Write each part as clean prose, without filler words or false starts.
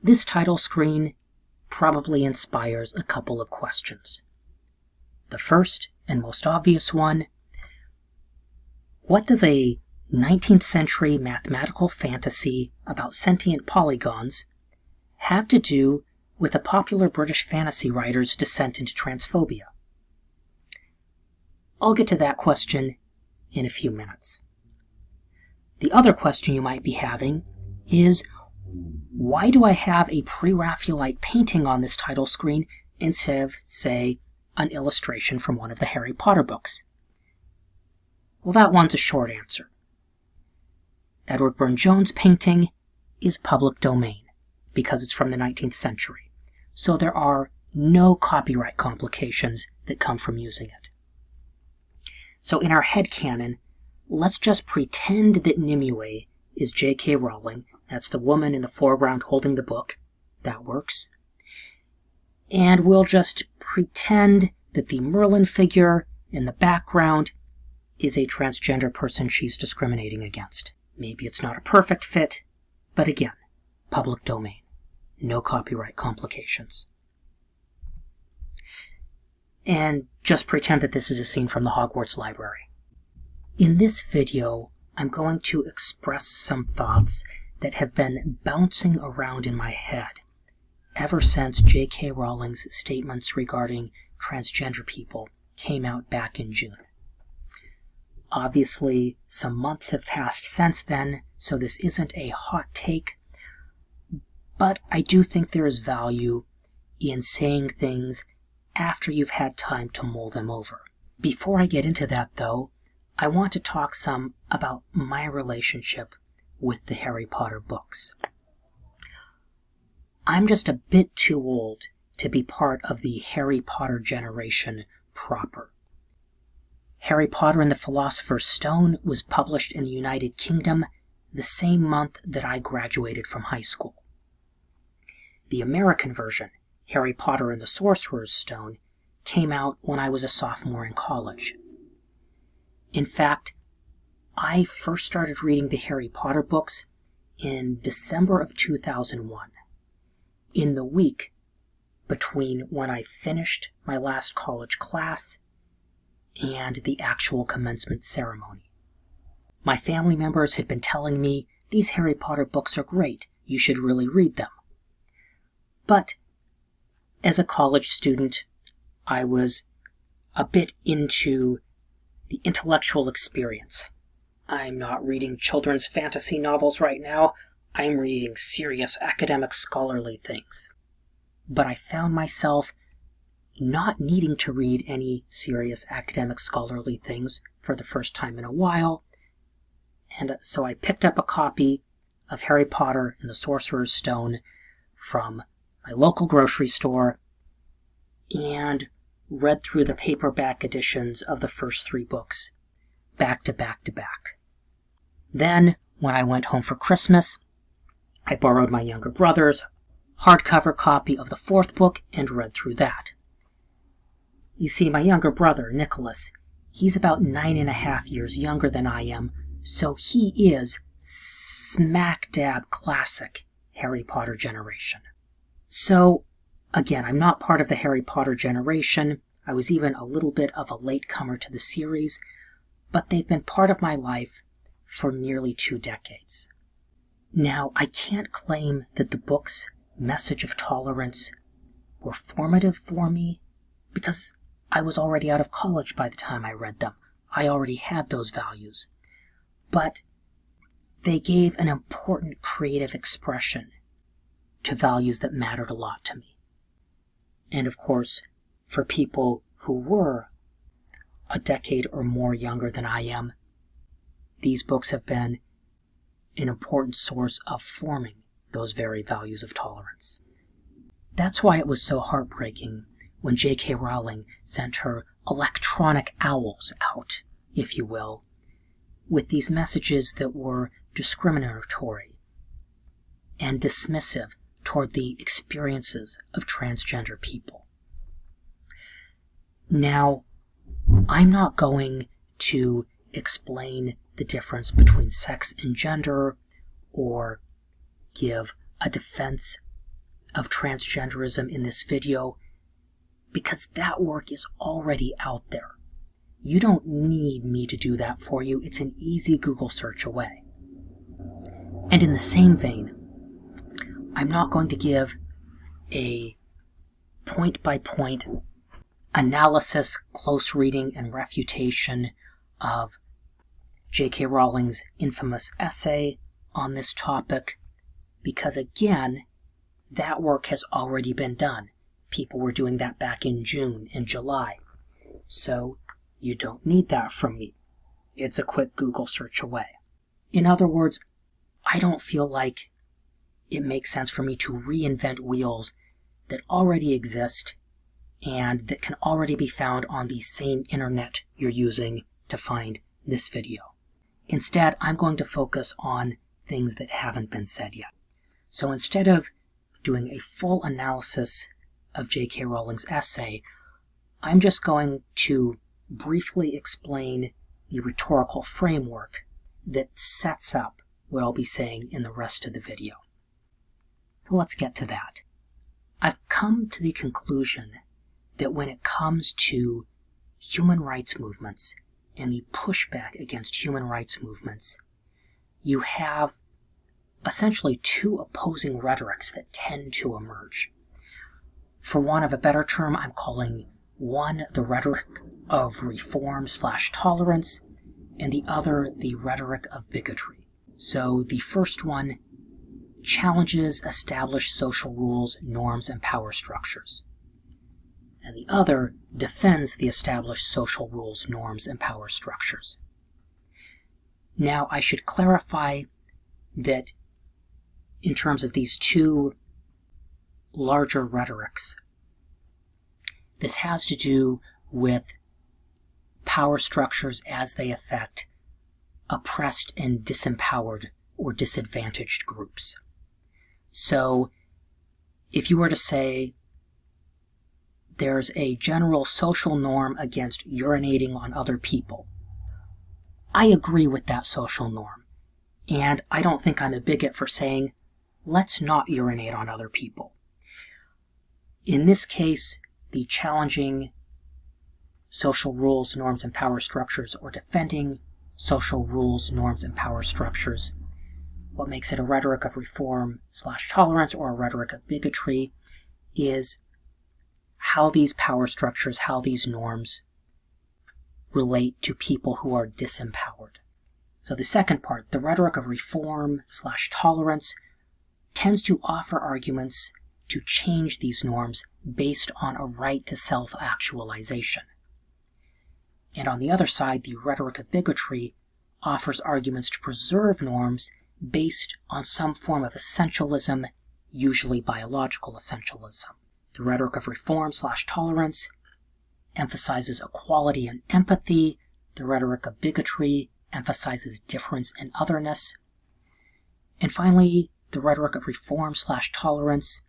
This title screen probably inspires a couple of questions. The first and most obvious one: what does a 19th century mathematical fantasy about sentient polygons have to do with a popular British fantasy writer's descent into transphobia? I'll get to that question in a few minutes. The other question you might be having is, why do I have a pre-Raphaelite painting on this title screen instead of, say, an illustration from one of the Harry Potter books? Well, that one's a short answer. Edward Burne-Jones' painting is public domain because it's from the 19th century, so there are no copyright complications that come from using it. So in our headcanon, let's just pretend that Nimue is J.K. Rowling. That's the woman in the foreground holding the book. That works. And we'll just pretend that the Merlin figure in the background is a transgender person she's discriminating against. Maybe it's not a perfect fit, but again, public domain. No copyright complications. And just pretend that this is a scene from the Hogwarts library. In this video, I'm going to express some thoughts that have been bouncing around in my head ever since J.K. Rowling's statements regarding transgender people came out back in June. Obviously, some months have passed since then, so this isn't a hot take, but I do think there is value in saying things after you've had time to mull them over. Before I get into that, though, I want to talk some about my relationship with the Harry Potter books. I'm just a bit too old to be part of the Harry Potter generation proper. Harry Potter and the Philosopher's Stone was published in the United Kingdom the same month that I graduated from high school. The American version, Harry Potter and the Sorcerer's Stone, came out when I was a sophomore in college. In fact, I first started reading the Harry Potter books in December of 2001, in the week between when I finished my last college class and the actual commencement ceremony. My family members had been telling me, these Harry Potter books are great, you should really read them. But as a college student, I was a bit into the intellectual experience. I'm not reading children's fantasy novels right now, I'm reading serious academic scholarly things. But I found myself not needing to read any serious academic scholarly things for the first time in a while, and so I picked up a copy of Harry Potter and the Sorcerer's Stone from my local grocery store and read through the paperback editions of the first 3 books, back to back to back. Then, when I went home for Christmas, I borrowed my younger brother's hardcover copy of the 4th book and read through that. You see, my younger brother, Nicholas, he's about 9.5 years younger than I am, so he is smack dab classic Harry Potter generation. So, again, I'm not part of the Harry Potter generation. I was even a little bit of a latecomer to the series, but they've been part of my life for nearly 2 decades. Now, I can't claim that the book's message of tolerance were formative for me, because I was already out of college by the time I read them. I already had those values. But they gave an important creative expression to values that mattered a lot to me. And of course, for people who were a decade or more younger than I am, these books have been an important source of forming those very values of tolerance. That's why it was so heartbreaking when J.K. Rowling sent her electronic owls out, if you will, with these messages that were discriminatory and dismissive toward the experiences of transgender people. Now, I'm not going to explain the difference between sex and gender, or give a defense of transgenderism in this video because that work is already out there. You don't need me to do that for you. It's an easy Google search away. And in the same vein, I'm not going to give a point-by-point analysis, close reading, and refutation of J.K. Rowling's infamous essay on this topic, because again, that work has already been done. People were doing that back in June and July. So you don't need that from me. It's a quick Google search away. In other words, I don't feel like it makes sense for me to reinvent wheels that already exist and that can already be found on the same internet you're using to find this video. Instead, I'm going to focus on things that haven't been said yet. So instead of doing a full analysis of J.K. Rowling's essay, I'm just going to briefly explain the rhetorical framework that sets up what I'll be saying in the rest of the video. So let's get to that. I've come to the conclusion that when it comes to human rights movements and the pushback against human rights movements, you have essentially two opposing rhetorics that tend to emerge. For want of a better term, I'm calling one the rhetoric of reform/tolerance, and the other the rhetoric of bigotry. So the first one challenges established social rules, norms, and power structures. And the other defends the established social rules, norms, and power structures. Now, I should clarify that in terms of these two larger rhetorics, this has to do with power structures as they affect oppressed and disempowered or disadvantaged groups. So, if you were to say there's a general social norm against urinating on other people, I agree with that social norm, and I don't think I'm a bigot for saying, let's not urinate on other people. In this case, the challenging social rules, norms, and power structures, or defending social rules, norms, and power structures, what makes it a rhetoric of reform/tolerance or a rhetoric of bigotry is how these power structures, how these norms relate to people who are disempowered. So the second part, the rhetoric of reform/tolerance, tends to offer arguments to change these norms based on a right to self-actualization. And on the other side, the rhetoric of bigotry offers arguments to preserve norms based on some form of essentialism, usually biological essentialism. The rhetoric of reform/tolerance emphasizes equality and empathy. The rhetoric of bigotry emphasizes difference and otherness. And finally, the rhetoric of reform/tolerance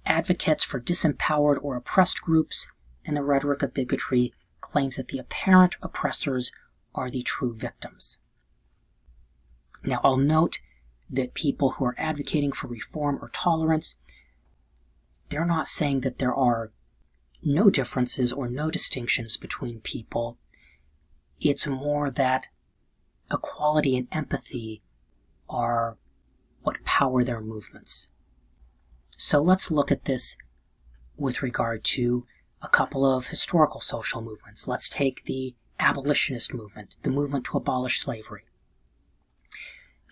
advocates for disempowered or oppressed groups, and the rhetoric of bigotry claims that the apparent oppressors are the true victims. Now, I'll note that people who are advocating for reform or tolerance, they're not saying that there are no differences or no distinctions between people. It's more that equality and empathy are what power their movements. So let's look at this with regard to a couple of historical social movements. Let's take the abolitionist movement, the movement to abolish slavery.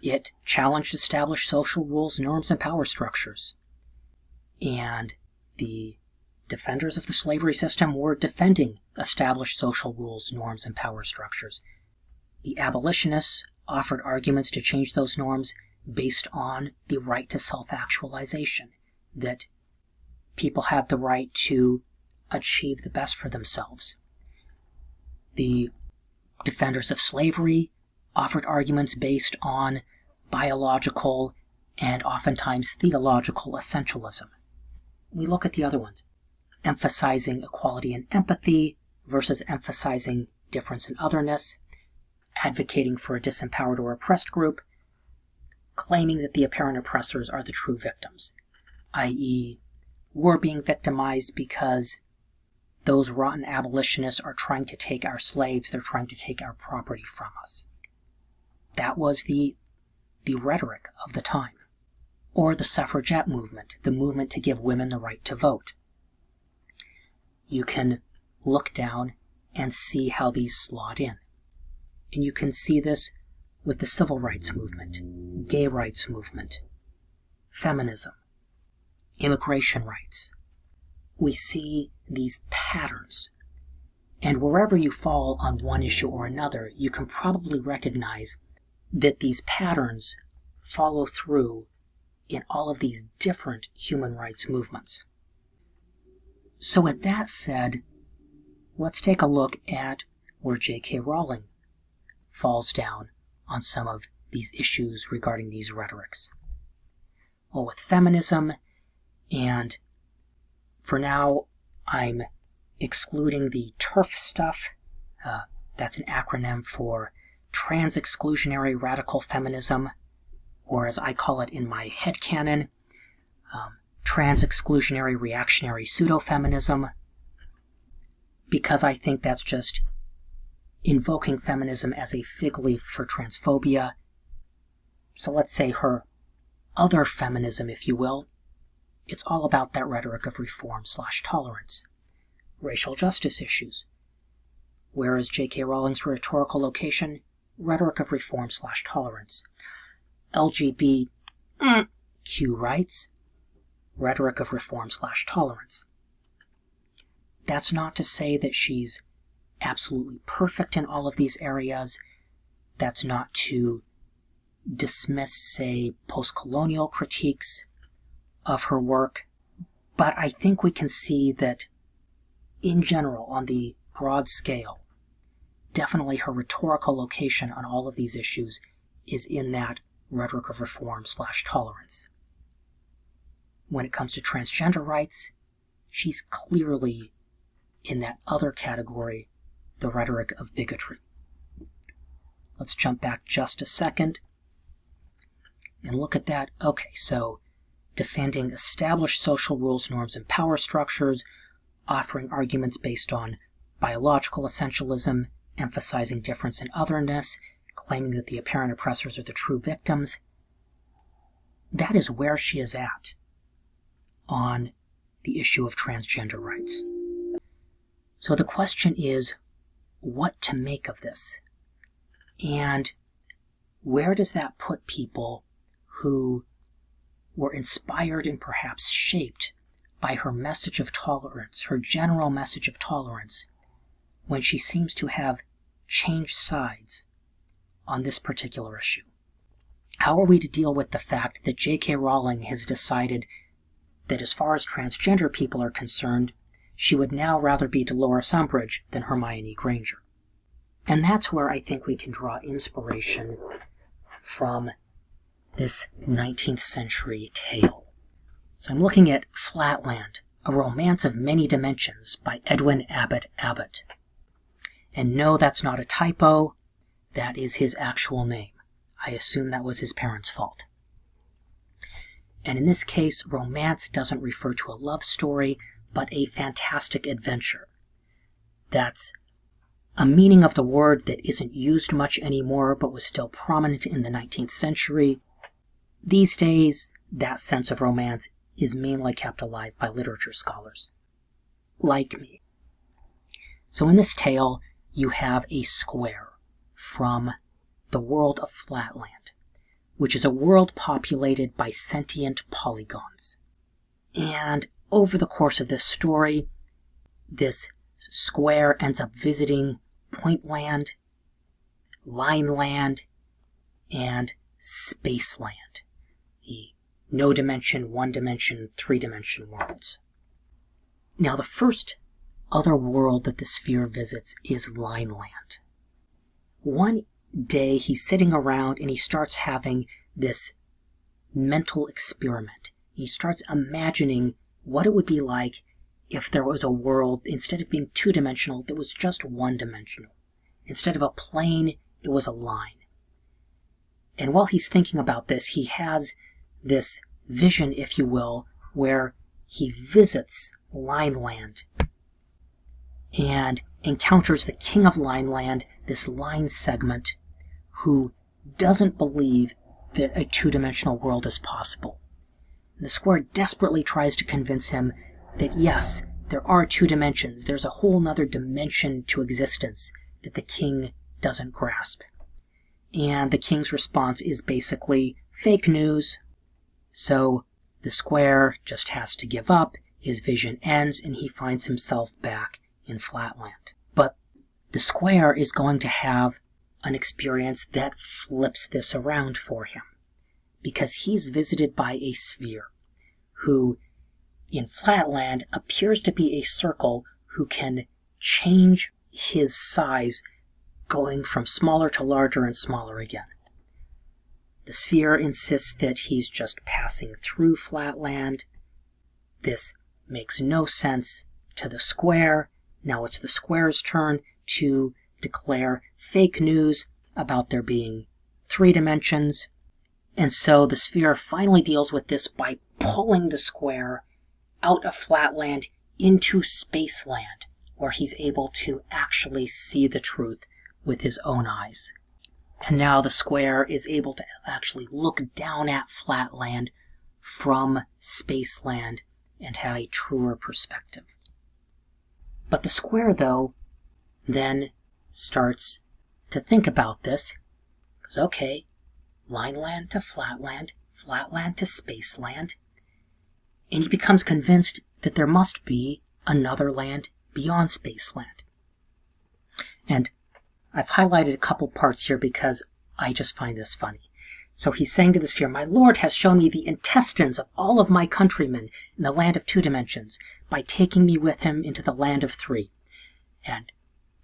It challenged established social rules, norms, and power structures. And the defenders of the slavery system were defending established social rules, norms, and power structures. The abolitionists offered arguments to change those norms based on the right to self-actualization, that people have the right to achieve the best for themselves. The defenders of slavery offered arguments based on biological and oftentimes theological essentialism. We look at the other ones, emphasizing equality and empathy versus emphasizing difference and otherness, advocating for a disempowered or oppressed group, claiming that the apparent oppressors are the true victims. i.e., we're being victimized because those rotten abolitionists are trying to take our slaves, they're trying to take our property from us. That was the rhetoric of the time. Or the suffragette movement, the movement to give women the right to vote. You can look down and see how these slot in. And you can see this with the civil rights movement, gay rights movement, feminism, immigration rights. We see these patterns. And wherever you fall on one issue or another, you can probably recognize that these patterns follow through in all of these different human rights movements. So with that said, let's take a look at where J.K. Rowling falls down on some of these issues regarding these rhetorics. Well, with feminism, and for now I'm excluding the TERF stuff. That's an acronym for Trans-Exclusionary Radical Feminism, or as I call it in my headcanon, Trans-Exclusionary Reactionary Pseudo-Feminism, because I think that's just invoking feminism as a fig leaf for transphobia. So let's say her other feminism, if you will, it's all about that rhetoric of reform/tolerance, racial justice issues. Whereas J.K. Rowling's rhetorical location, rhetoric of reform/tolerance. LGBTQ rights, rhetoric of reform/tolerance. That's not to say that she's absolutely perfect in all of these areas. That's not to dismiss, say, post-colonial critiques of her work. But I think we can see that, in general, on the broad scale, definitely her rhetorical location on all of these issues is in that rhetoric of reform/tolerance. When it comes to transgender rights, she's clearly in that other category, the rhetoric of bigotry. Let's jump back just a second and look at that. Okay, so defending established social rules, norms, and power structures, offering arguments based on biological essentialism, emphasizing difference and otherness, claiming that the apparent oppressors are the true victims. That is where she is at on the issue of transgender rights. So the question is, what to make of this? And where does that put people who were inspired and perhaps shaped by her message of tolerance, her general message of tolerance, when she seems to have changed sides on this particular issue? How are we to deal with the fact that J.K. Rowling has decided that as far as transgender people are concerned, she would now rather be Dolores Umbridge than Hermione Granger? And that's where I think we can draw inspiration from this 19th century tale. So I'm looking at Flatland, A Romance of Many Dimensions by Edwin Abbott Abbott. And no, that's not a typo. That is his actual name. I assume that was his parents' fault. And in this case, romance doesn't refer to a love story, but a fantastic adventure. That's a meaning of the word that isn't used much anymore, but was still prominent in the 19th century. These days, that sense of romance is mainly kept alive by literature scholars, like me. So in this tale, you have a square from the world of Flatland, which is a world populated by sentient polygons. And over the course of this story, this square ends up visiting Pointland, Lineland, and Spaceland, the no-dimension, one-dimension, three-dimension worlds. Now, the first other world that the sphere visits is Lineland. One day, he's sitting around and he starts having this mental experiment. He starts imagining what it would be like if there was a world, instead of being two-dimensional, that was just one-dimensional. Instead of a plane, it was a line. And while he's thinking about this, he has this vision, if you will, where he visits Lineland and encounters the king of Lineland, this line segment, who doesn't believe that a two-dimensional world is possible. The square desperately tries to convince him that yes, there are two dimensions, there's a whole nother dimension to existence that the king doesn't grasp. And the king's response is basically fake news. So the square just has to give up, his vision ends, and he finds himself back in Flatland. But the square is going to have an experience that flips this around for him, because he's visited by a sphere, who in Flatland appears to be a circle who can change his size, going from smaller to larger and smaller again. The sphere insists that he's just passing through Flatland. This makes no sense to the square. Now it's the square's turn to declare fake news about there being 3 dimensions. And so the sphere finally deals with this by pulling the square out of Flatland into Spaceland, where he's able to actually see the truth with his own eyes. And now the square is able to actually look down at Flatland from Spaceland and have a truer perspective. But the square, though, then starts to think about this. Because, okay, Lineland to Flatland, Flatland to Spaceland, and he becomes convinced that there must be another land beyond Spaceland. And I've highlighted a couple parts here because I just find this funny. So he's saying to the sphere, "My lord has shown me the intestines of all of my countrymen in the land of 2 dimensions by taking me with him into the land of 3. And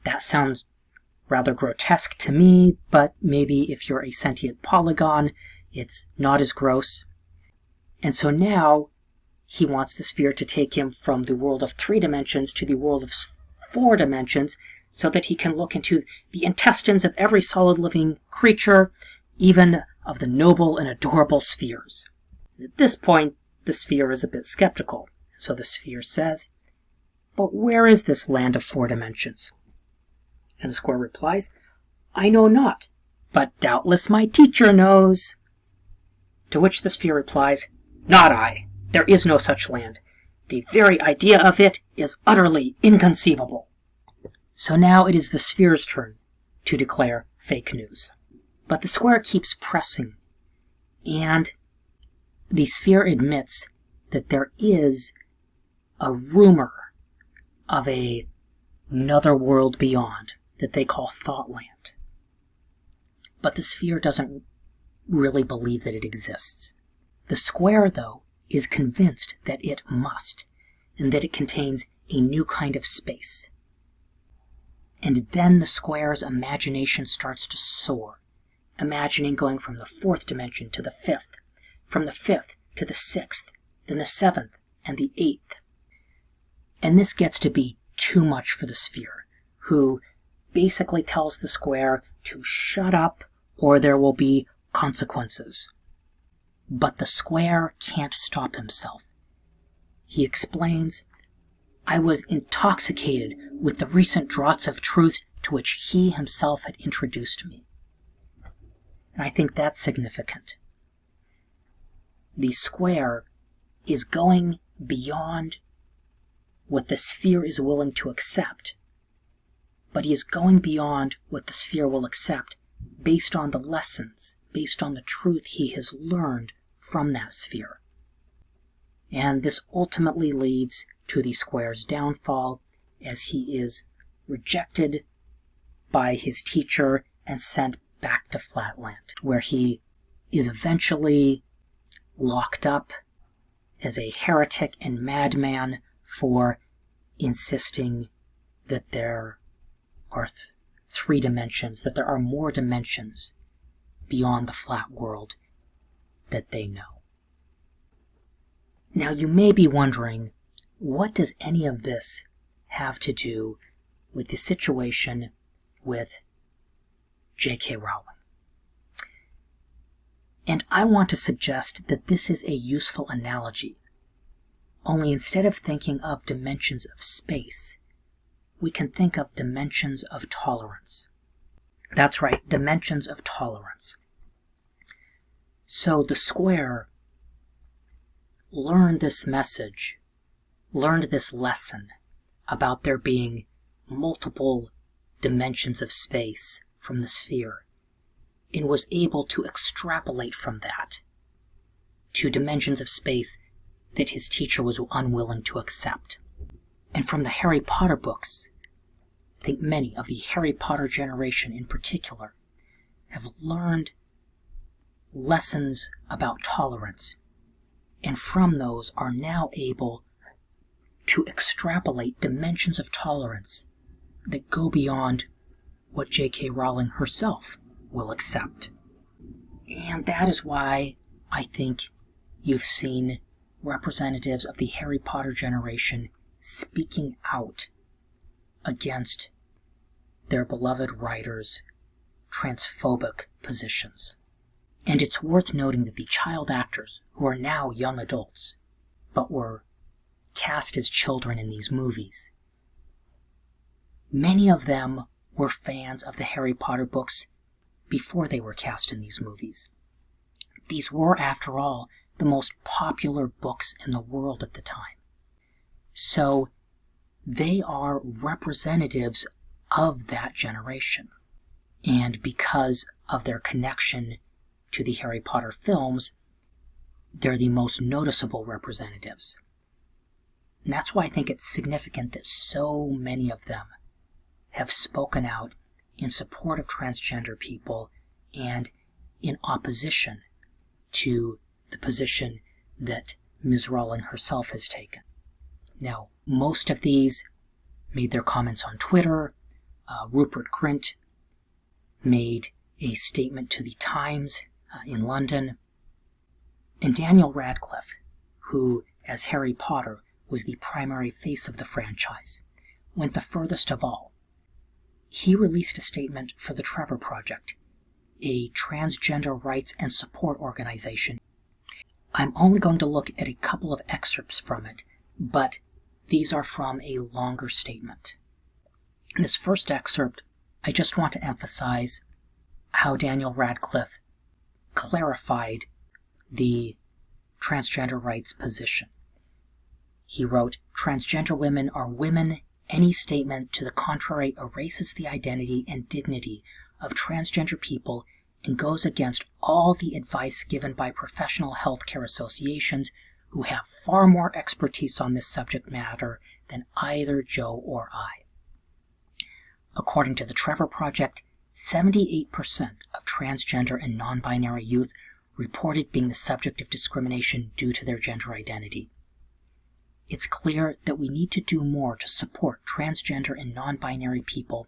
that sounds rather grotesque to me, but maybe if you're a sentient polygon, it's not as gross. And so now he wants the sphere to take him from the world of 3 dimensions to the world of 4 dimensions, so that he can look into the intestines of every solid living creature, even of the noble and adorable spheres." At this point, the sphere is a bit skeptical. So the sphere says, "But where is this land of 4 dimensions?" And the square replies, "I know not, but doubtless my teacher knows." To which the sphere replies, "Not I. There is no such land. The very idea of it is utterly inconceivable." So now it is the sphere's turn to declare fake news. But the square keeps pressing, and the sphere admits that there is a rumor of another world beyond that they call Thoughtland. But the sphere doesn't really believe that it exists. The square, though, is convinced that it must, and that it contains a new kind of space. And then the square's imagination starts to soar, imagining going from the 4th dimension to the 5th, from the 5th to the 6th, then the 7th, and the 8th. And this gets to be too much for the sphere, who basically tells the square to shut up or there will be consequences. But the square can't stop himself. He explains, "I was intoxicated with the recent draughts of truth to which he himself had introduced me." And I think that's significant. The square is going beyond what the sphere is willing to accept, but he is going beyond what the sphere will accept based on the lessons, based on the truth he has learned from that sphere. And this ultimately leads to the square's downfall, as he is rejected by his teacher and sent back to Flatland, where he is eventually locked up as a heretic and madman for insisting that there are 3 dimensions, that there are more dimensions beyond the flat world that they know. Now you may be wondering, what does any of this have to do with the situation with J.K. Rowling? And I want to suggest that this is a useful analogy, only instead of thinking of dimensions of space, we can think of dimensions of tolerance. That's right, dimensions of tolerance. So the square learned this message, learned this lesson about there being multiple dimensions of space from the sphere, and was able to extrapolate from that to dimensions of space that his teacher was unwilling to accept. And from the Harry Potter books, I think many of the Harry Potter generation in particular have learned lessons about tolerance, and from those are now able to extrapolate dimensions of tolerance that go beyond what J.K. Rowling herself will accept. And that is why I think you've seen representatives of the Harry Potter generation speaking out against their beloved writers' transphobic positions. And it's worth noting that the child actors, who are now young adults, but were cast as children in these movies, many of them were fans of the Harry Potter books before they were cast in these movies. These were, after all, the most popular books in the world at the time. So they are representatives of that generation. And because of their connection to the Harry Potter films, they're the most noticeable representatives. And that's why I think it's significant that so many of them have spoken out in support of transgender people and in opposition to the position that Ms. Rowling herself has taken. Now, most of these made their comments on Twitter. Rupert Grint made a statement to the Times in London. And Daniel Radcliffe, who, as Harry Potter, was the primary face of the franchise, went the furthest of all. He released a statement for the Trevor Project, a transgender rights and support organization. I'm only going to look at a couple of excerpts from it, but these are from a longer statement. In this first excerpt, I just want to emphasize how Daniel Radcliffe clarified the transgender rights position. He wrote, "Transgender women are women. Any statement to the contrary erases the identity and dignity of transgender people and goes against all the advice given by professional healthcare associations who have far more expertise on this subject matter than either Joe or I." According to the Trevor Project, 78% of transgender and non-binary youth reported being the subject of discrimination due to their gender identity. It's clear that we need to do more to support transgender and non-binary people,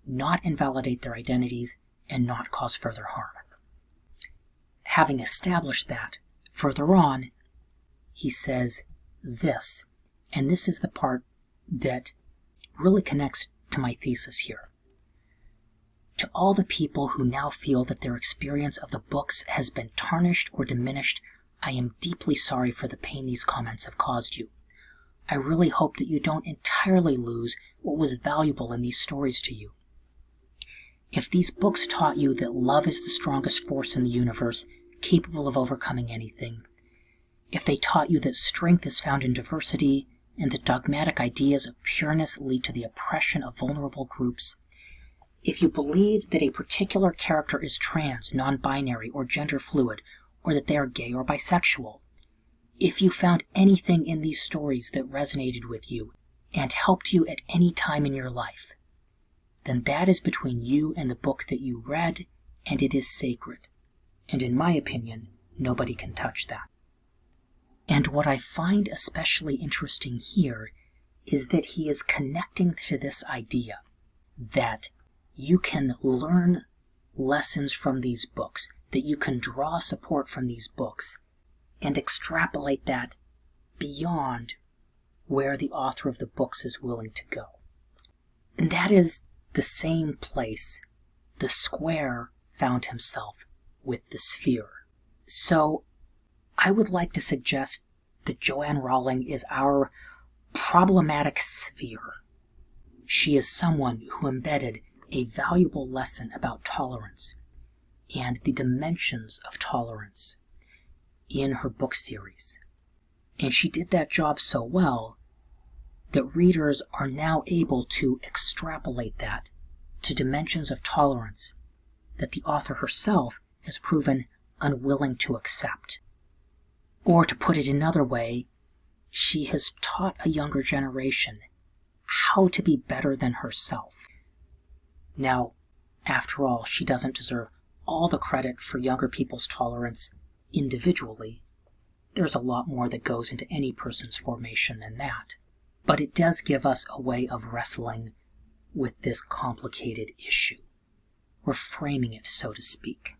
not invalidate their identities, and not cause further harm. Having established that, further on, he says this, and this is the part that really connects to my thesis here. To all the people who now feel that their experience of the books has been tarnished or diminished, I am deeply sorry for the pain these comments have caused you. I really hope that you don't entirely lose what was valuable in these stories to you. If these books taught you that love is the strongest force in the universe, capable of overcoming anything, if they taught you that strength is found in diversity, and that dogmatic ideas of pureness lead to the oppression of vulnerable groups, if you believe that a particular character is trans, non-binary, or gender fluid, or that they are gay or bisexual, if you found anything in these stories that resonated with you and helped you at any time in your life, then that is between you and the book that you read, and it is sacred. And in my opinion, nobody can touch that. And what I find especially interesting here is that he is connecting to this idea that you can learn lessons from these books, that you can draw support from these books, and extrapolate that beyond where the author of the books is willing to go. And that is the same place the square found himself with the sphere. So I would like to suggest that Joanne Rowling is our problematic sphere. She is someone who embedded a valuable lesson about tolerance and the dimensions of tolerance in her book series. And she did that job so well that readers are now able to extrapolate that to dimensions of tolerance that the author herself has proven unwilling to accept. Or to put it another way, she has taught a younger generation how to be better than herself. Now, after all, she doesn't deserve all the credit for younger people's tolerance individually. There's a lot more that goes into any person's formation than that. But it does give us a way of wrestling with this complicated issue. We're framing it, so to speak.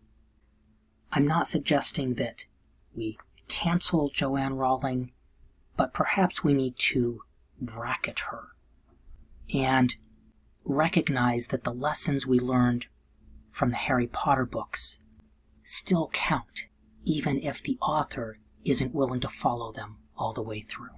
I'm not suggesting that we cancel Joanne Rowling, but perhaps we need to bracket her and recognize that the lessons we learned from the Harry Potter books still count, even if the author isn't willing to follow them all the way through.